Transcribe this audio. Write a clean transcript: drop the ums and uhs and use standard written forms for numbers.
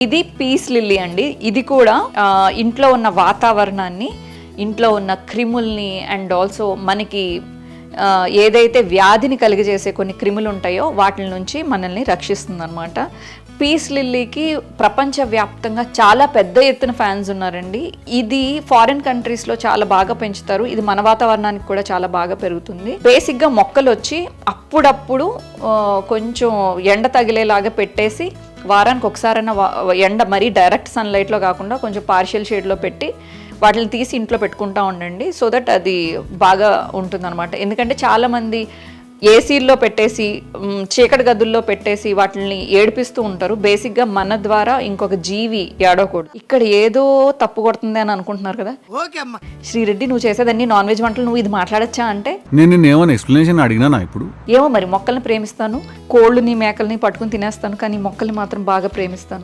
ఇది peace lily అండి. ఇది కూడా ఇంట్లో ఉన్న వాతావరణాన్ని, ఇంట్లో ఉన్న క్రిముల్ని అండ్ ఆల్సో మనకి ఏదైతే వ్యాధిని కలిగజేసే కొన్ని క్రిములు ఉంటాయో వాటి నుంచి మనల్ని రక్షిస్తుంది అనమాట. పీస్ లిల్లీకి ప్రపంచవ్యాప్తంగా చాలా పెద్ద ఎత్తున ఫ్యాన్స్ ఉన్నారండి. ఇది ఫారిన్ కంట్రీస్లో చాలా బాగా పెంచుతారు. ఇది మన వాతావరణానికి కూడా చాలా బాగా పెరుగుతుంది. బేసిక్గా మొక్కలు వచ్చి అప్పుడప్పుడు కొంచెం ఎండ తగిలేలాగా పెట్టేసి వారానికి ఒకసారైనా ఎండ మరీ డైరెక్ట్ సన్లైట్లో కాకుండా కొంచెం పార్షియల్ షేడ్లో పెట్టి వాటిని తీసి ఇంట్లో పెట్టుకుంటూ ఉండండి. సో దట్ అది బాగా ఉంటుందన్నమాట. ఎందుకంటే చాలామంది ఏసీల్లో పెట్టేసి చీకటి గదుల్లో పెట్టేసి వాటిని ఏడిపిస్తూ ఉంటారు. బేసిక్గా మన ద్వారా ఇంకొక జీవి ఏడవకూడదు. ఇక్కడ ఏదో తప్పు కొడుతుంది అని అనుకుంటున్నారు కదా. శ్రీరెడ్డి, నువ్వు చేసేదన్నీ నాన్ వెజ్ వంటలు, నువ్వు ఇది మాట్లాడచ్చా అంటే నేను ఏమైనా ఎక్స్ప్లెనేషన్ అడిగినా ఇప్పుడు ఏమో మరి. మొక్కల్ని ప్రేమిస్తాను, కోళ్ళని మేకల్ని పట్టుకుని తినేస్తాను, కానీ మొక్కల్ని మాత్రం బాగా ప్రేమిస్తాను.